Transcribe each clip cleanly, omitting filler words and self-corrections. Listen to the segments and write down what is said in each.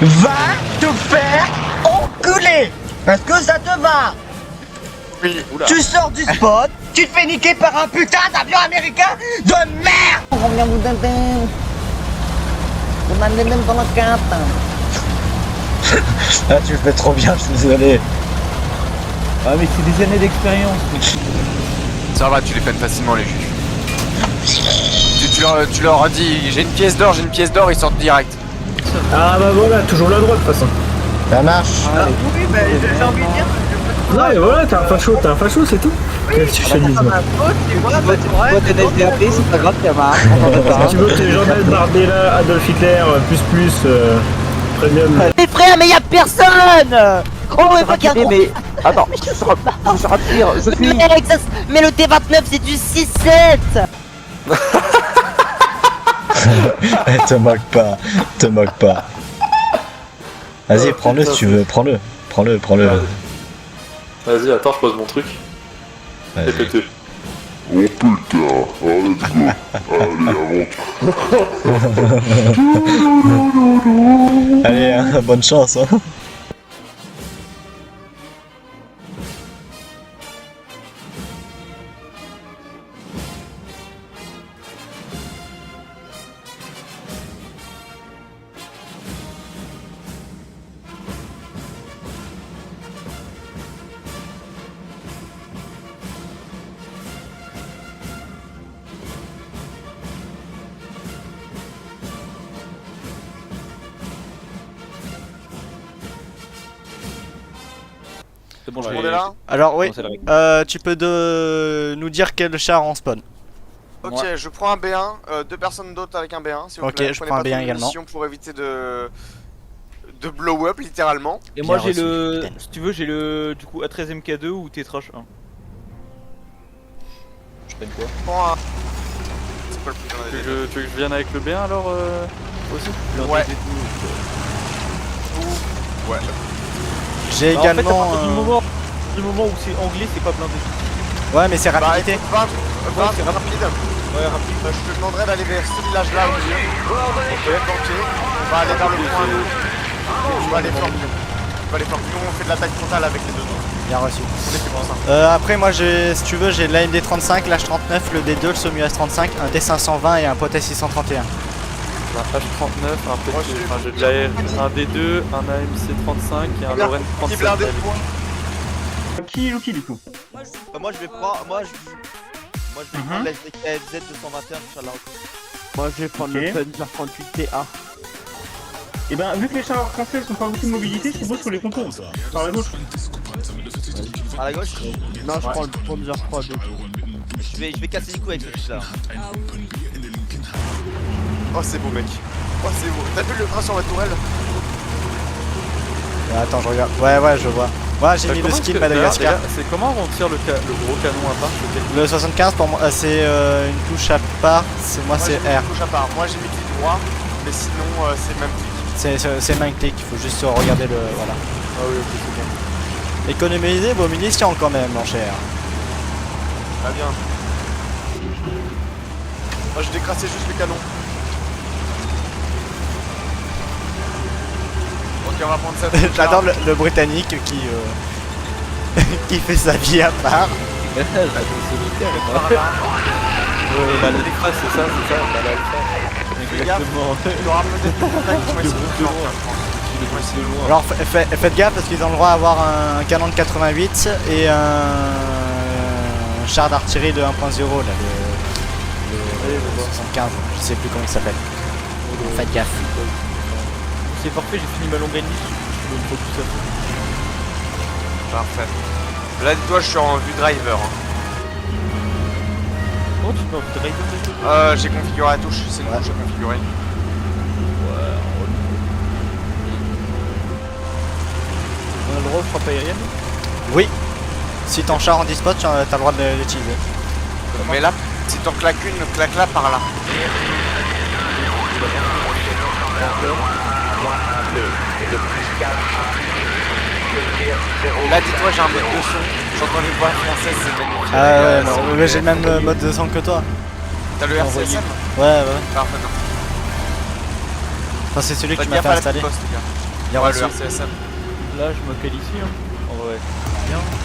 Va te faire enculer. Est-ce que ça te va? Oui, oula. Tu sors du spot, tu te fais niquer par un putain d'avion américain de merde. On vient vous donner. On a même dans la carte. Ah, tu le fais trop bien, je suis désolé. Ah mais c'est des années d'expérience. Ça va, tu les peines facilement les juges. Tu leur as dit j'ai une pièce d'or, ils sortent direct. Ah bah voilà, toujours la droite de toute façon. Ça marche. Oui, mais j'ai envie de dire. Non et voilà, t'es un facho, c'est tout. Qu'est-ce que je te dis moi? Toi, t'es NSDAP, c'est pas grave, Yamaha. Tu veux que t'es Jean-Baptiste Barbella, Adolf Hitler, premium. Mais frère, mais y'a personne. Oh ouais, pas qu'un Mais attends, je serai pire, je suis. mec, mais le T29 c'est du 6-7. Te moque pas. Vas-y, prends-le si tu veux, prends-le. Vas-y, attends, je pose mon truc. Vas-y. Et pété. Oh putain, oh let's go. Allez, avance. Allez, hein, bonne chance. Hein. C'est bon, Tout le monde est là? Alors oui, tu peux nous dire quel char on spawn. Ok, je prends un B1, deux personnes d'autres avec un B1 s'il vous Ok, plaît. je Prenez prends un pas B1 trop de également. munitions pour éviter de blow up littéralement. Et moi Bien j'ai reçu, le. capitaine. Si tu veux, j'ai le. Du coup, A13MK2 ou Tétrache 1. Je prenne quoi? Prends un... C'est quoi le plus Tu veux que je vienne avec le B1 alors aussi? Ouais. Ouais. J'ai Bah, en fait, à également. partir du moment où c'est anglais, c'est pas blindé. Ouais, mais c'est Bah rapidité. écoute, va, c'est rapide. Ouais, rapide. Je te demanderai d'aller vers ce village là au milieu. Ok, planqué. On va aller vers le point 2. Je vais aller flanquer. Nous on fait de l'attaque frontale avec les deux autres. Bien reçu. On est fait pour ça. Après, moi, si tu veux, j'ai l'AMD 35, l'H39, le D2, le Somu S35, un D520 et un Potes 631. Un H39, un Moi, petit, enfin, j'ai de l'AR, un D2, un AMC 35 et un Lorraine Petit 37. blindé. Qui du coup? Moi, je vais prendre. Moi, je vais prendre la KFZ 221, Inch'Allah. Moi, je vais prendre le Panzer 38 TA. Et ben, vu que les chars français sont pas beaucoup de mobilité, je propose qu'on les contourne. Par la gauche. À la gauche? Non, je prends le Panzer 3. Je vais casser les coups avec ce truc là. Oh c'est beau mec. Oh c'est beau. T'as vu le train sur la tourelle? Attends, je regarde. Ouais, je vois. Ouais, j'ai mis le skill Madagascar. C'est comment on tire le gros canon à part? Le 75 pour moi, c'est une touche à part. Moi, c'est j'ai mis R. une touche à part. Moi j'ai mis clic droit, mais sinon c'est le même clic. C'est main click, il faut juste regarder le. Voilà. Ah oui, ok, c'est bien. Économisez vos munitions quand même, mon cher. Très bien. Moi je décrassais juste le canon. Ok, on va prendre ça. J'adore le Britannique qui qui fait sa vie à part. Bah, le décrasse, c'est ça, bah là, Fais gaffe, tu auras peut-être des contacts qui vont essayer de flanquer. Alors faites gaffe parce qu'ils ont le droit à avoir un canon de 88 et un char d'artillerie de 1.0 là, le 75, je sais plus comment il s'appelle. Faites gaffe. C'est parfait, j'ai fini ma longue liste. Je me focus tout ça. Parfait. Là dis-toi je suis en vue driver. Oh, tu peux en driver? J'ai configuré la touche, c'est une touche à configurer. On a le droit aux frappes aériennes? Oui. Si ton char en dispot, t'as le droit de l'utiliser. Mais là, si t'en claques une, claque-la par là. Là dis-toi j'ai un mode de son. J'entends les voix françaises, c'est magnifique. Ah ouais, non, mais j'ai le même mode de son que toi. T'as le RCSM? Ouais. Parfait, non. Enfin, c'est celui que tu Faites m'as gaffe fait à la installer. petite poste, les gars. Il y a Ouais, reçu. le RCSM. Là, je me cale ici, hein. En vrai.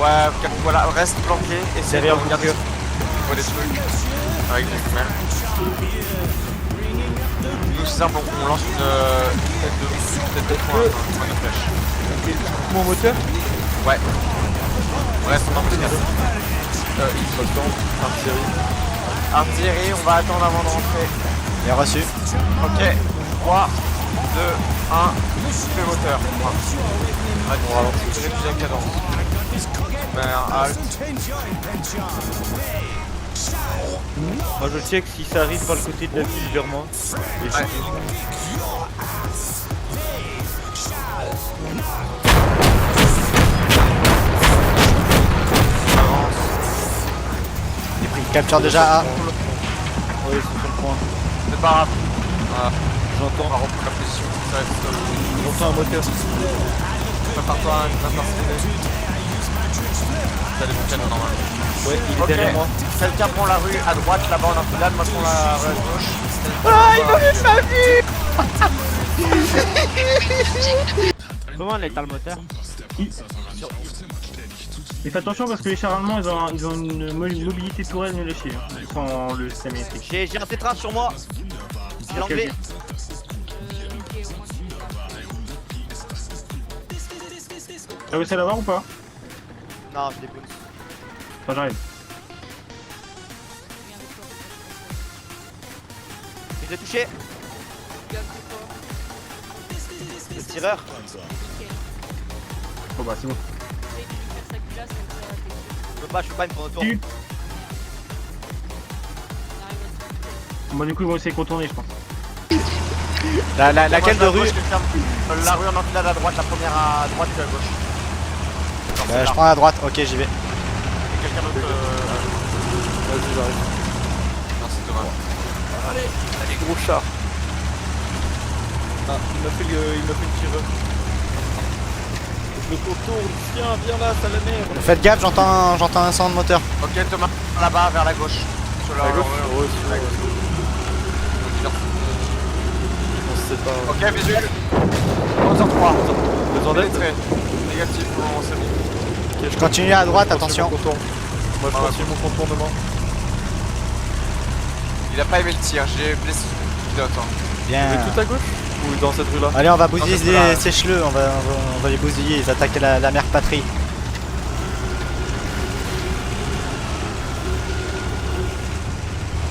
Ouais, voilà, reste planqué, essaie de Derrière regarder le pour les trucs avec les jumelles. Nous, c'est simple, on lance une tête de point de flèche. Mon moteur. Ouais. On reste en artillerie. Artillerie, on va attendre avant de rentrer. Il a reçu. Ok, 3, 2, 1, fais moteur. Allez, on ralentit, réduire la cadence. Halt. Moi, je check si ça arrive par le côté de la ville vers moi. Et je Ouais. Il capture déjà A. Ouais, c'est sur le point. C'est pas grave. Voilà. On J'entends. va reprendre la position. Ça reste J'entends un moteur. Prépare-toi à une interception. T'as des bouquins normalement. Ouais, il est Ok, derrière moi. quelqu'un prend la rue à droite, là-bas en infilade, moi je prends la rue à gauche. Ah, il m'a vu. Comment on éteint le moteur? Et fais attention parce que les chars allemands ils ont une mobilité tourelle nulle à chier. Sans le système électrique. J'ai un tétra sur moi. J'ai l'anglais. T'as réussi à l'avoir ou pas? Non, je déboule. Enfin, j'arrive. Je l'ai touché. Le tireur. Bon bah c'est bon. Je peux pas, il me prend autour. Tu- Bon du coup ils vont essayer de contourner je pense. Laquelle de rue? La rue en enfilade à droite, la première à droite puis à gauche. Je prends à droite, ok j'y vais. Et quelqu'un d'autre Vas-y, j'arrive. Non, c'est dommage. Allez, gros char. Ah, il m'a fait le tireur. Je le contourne. Viens là, ça la merde. Faites gaffe, j'entends un son de moteur. Ok, Thomas, là-bas, vers la gauche. Sur la gauche. ouais, sur la gauche. On se sépare. Ok, visuel. 11h03. Besoin d'aide? Négatif, on s'est mis. Je continue à droite, attention. Moi, je continue mon contournement. Il a pas aimé le tir, j'ai blessé le pilote. Hein. Bien. Mais tout à gauche? Ou dans cette rue-là? Allez, on va bousiller Non, c'est pas là. sèche-le, on va les bousiller, ils attaquent la mère patrie.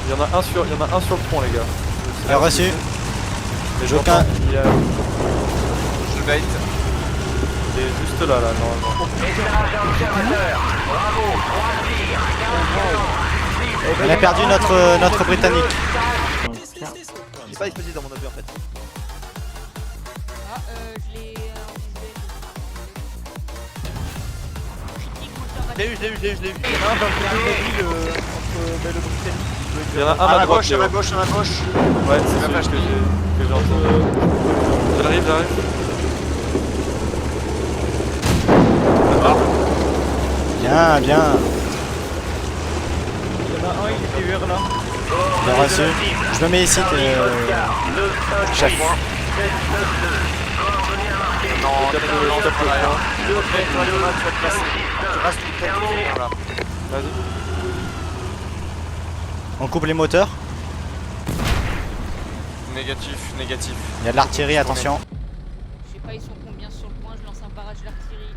Il y en a un sur le pont, les gars. Il a reçu. Mais J'ai j'entends, aucun- il est Je le bait. juste là, normalement. On a perdu notre britannique. J'ai pas explosé dans mon obus en fait. Ah, je l'ai Je l'ai eu. Il y en a un À à la droite, gauche, à la gauche, à la gauche. Ouais, c'est celui que j'ai entendu. J'arrive. Bien. Il y en a un, il était vers là. Il a reçu. Je me mets ici, chef. Non, tape le derrière. Ok, toi, Léonard, tu vas te passer. Tu restes une tête. Voilà. Vas-y. On coupe les moteurs. Négatif. Il y a de l'artillerie, attention. Je sais pas, ils sont combien sur le point, je lance un barrage d'artillerie.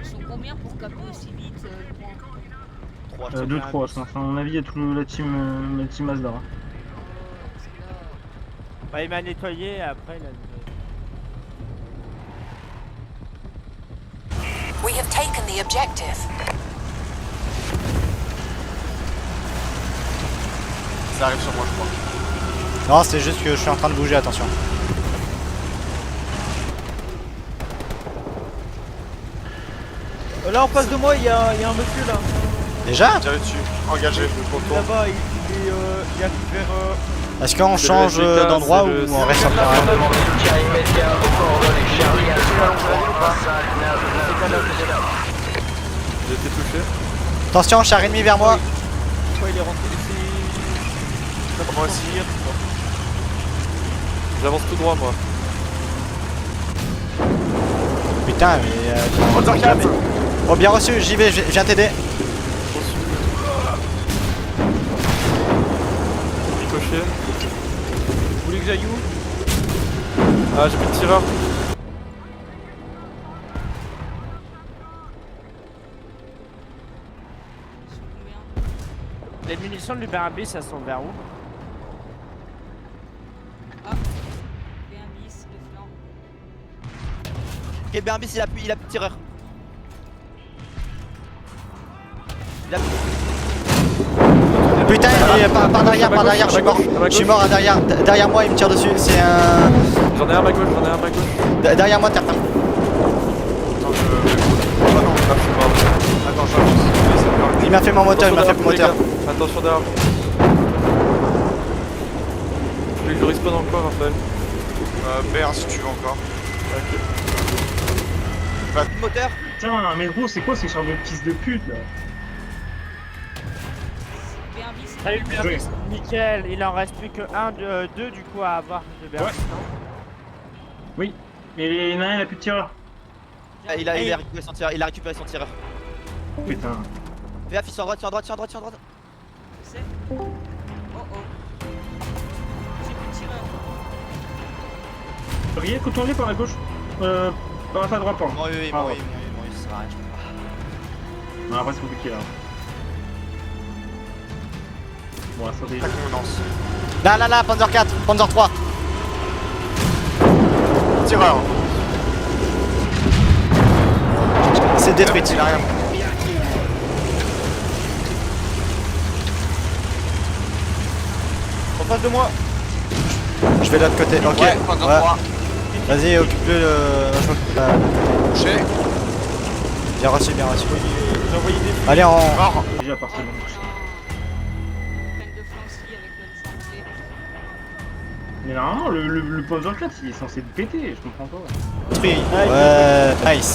Ils sont combien pour caper aussi vite le point? 2-3 je pense. À mon avis il y a toute la team Asdar. Hein. Bah, il m'a nettoyé après il a... We have taken the objective. Ça arrive sur moi, je crois. Non, c'est juste que je suis en train de bouger, attention. Là en face de moi il y a un monsieur là. Déjà? Tirez dessus. Engagé. Là-bas il arrive vers... Est-ce qu'on change d'endroit ou on reste sur le terrain? J'ai été touché. Attention, char ennemi vers moi. Pourquoi il est rentré ici? Moi aussi. J'avance tout droit, moi. Putain, mais. Moteur 4. Oh, bien reçu, j'y vais, je viens t'aider. Ricochet. Vous voulez que j'aille où? Ah, j'ai plus de tireur. Sur combien? Les munitions du Barabis, elles sont vers où? B1 bis, le flanc. Ok, Berbis il a plus de tireur. Putain, il est par derrière, je suis mort. Je suis mort à derrière moi, il me tire dessus. C'est un. J'en ai un à ma gauche, j'en ai un à ma gauche. Derrière moi, terre. Attends, Ah non, je suis mort. Attends, je Il m'a fait mon moteur, il m'a fait mon moteur. Attention derrière. Tu veux que je respawn encore, Raphaël? B1 si tu veux encore. Moteur. Putain, mais gros, c'est quoi ces genres de fils de pute là? B1 bis. Salut le Oui. Nickel, il en reste plus que 2 du coup à avoir de Barabis, Ouais. non? Oui. Mais il y en a un, il a plus de tireur. Il a récupéré son tireur. Il a récupéré son tireur. Putain. Fais gaffe, ils sont à droite. Je sais. Oh oh. J'ai plus de tireur. Riez, contournez par la gauche. Par la droite, pardon. Bon, oui, Ah, bon, ouais. oui, ça sert à rien, je peux pas. Non, après c'est compliqué là. Bon, ça Ta convenance. Là, Panzer 4, Panzer 3. Tireur. C'est détruite. Il a rien. En face de moi. Je vais de l'autre côté. Ok. Ouais, Panzer 3. Vas-y, occupe-le. Je m'occupe de l'autre côté. Touché. Bien reçu. J'ai envoyé des Allez, on. Mort. déjà parti. Peine de flanc aussi avec le santé. Mais normalement, le Panzer 4 il est censé péter, je comprends pas. Détruit. Ouais, nice.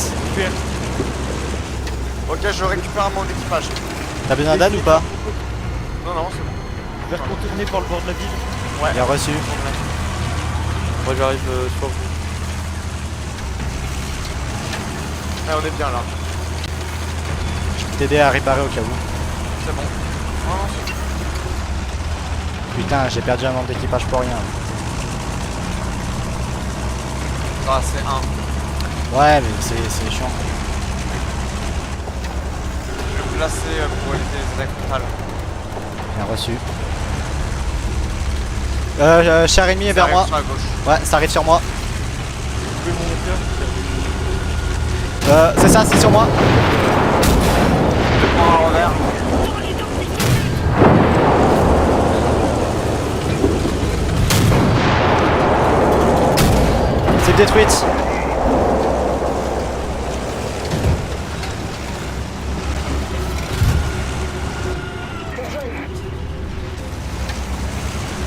Ok, je récupère mon équipage. T'as besoin d'aide ou pas? Non, non, c'est bon. Je vais contourner par le bord de la ville. Bien reçu. Moi j'arrive sur vous. Ouais, on est bien là. Je peux t'aider à réparer au cas où. C'est bon. Non, non, c'est bon. Putain, j'ai perdu un membre d'équipage pour rien. Ah, c'est 1. Ouais, mais c'est chiant. Je vais me placer pour éviter les attaques frontales. Bien reçu. Char ennemi est vers moi. Sur la gauche. Ouais, ça arrive sur moi. Vous pouvez mon moteur? C'est ça, c'est sur moi. Je prends un revers. C'est détruite.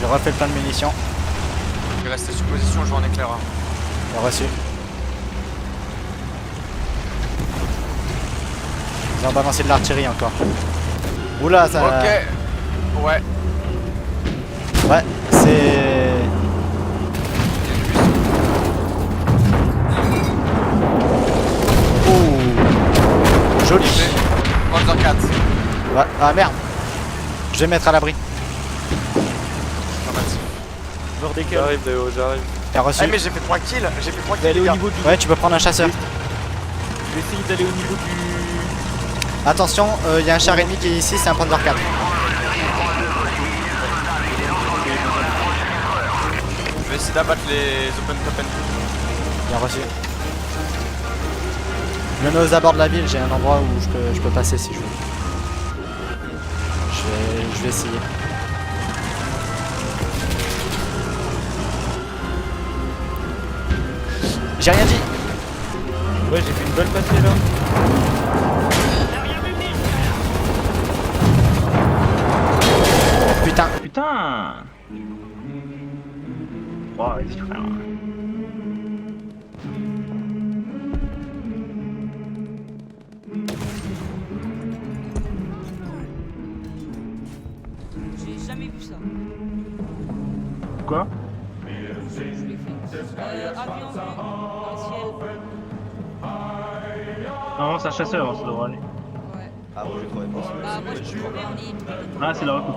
J'ai refait plein de munitions. Je vais rester sous position, je vais en éclaireur. Bien reçu. Ils ont balancé de l'artillerie encore. Oula, ça. Ok. Ouais. Ouais, c'est. Oh. Joli. Panzer 4. Ouais. Ah merde. Je vais me mettre à l'abri. Affirmatif. Je me redécale. J'arrive Déo, j'arrive. Bien reçu. Eh mais j'ai fait 3 kills. J'ai fait 3 Je vais kills aller les au gars. niveau du. Ouais, tu peux prendre un chasseur. Je vais essayer d'aller au niveau du. Attention, il y a un char ennemi qui est ici, c'est un Panzer 4. Je vais essayer d'abattre les open top end. Bien reçu. Je me mets aux abords de la ville, j'ai un endroit où je peux passer si je veux. Je vais essayer. J'ai rien dit. Ouais, j'ai fait une bonne passée là. Putain. Putain. Oh, vas-y frère. avion vu dans le ciel. Non, c'est un chasseur, ça devrait aller. Ouais. Ah, moi j'ai trouvé possible. Bah, moi je suis tombé en ligne. Ah, c'est la recoupe.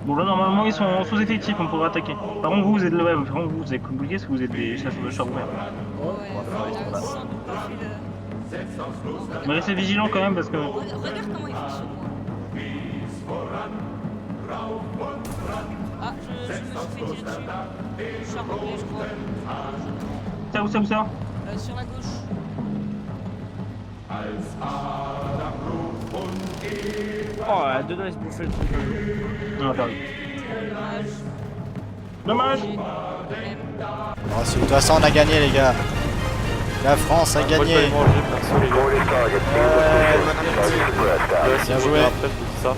Bon, là, normalement, ils sont en sous-effectif, on pourra attaquer. Par contre, vous êtes le web, par contre, vous êtes compliqué parce que vous êtes des chasseurs de charbon. Ouais, on a sans doute pas fait le. Mais restez vigilants quand même parce que. Regarde comment il fonctionne, moi. Ah, je me suis fait tirer dessus. Charbonné, je crois. Ça, où ça Sur la gauche. Oh, dedans il se bouffait le truc. Non, perdu. Dommage. Dommage. Bon, de toute façon, on a gagné, les gars. La France a Moi, je vais gagné. aller manger, perso, les gars. Bien joué. Après, je te dis ça.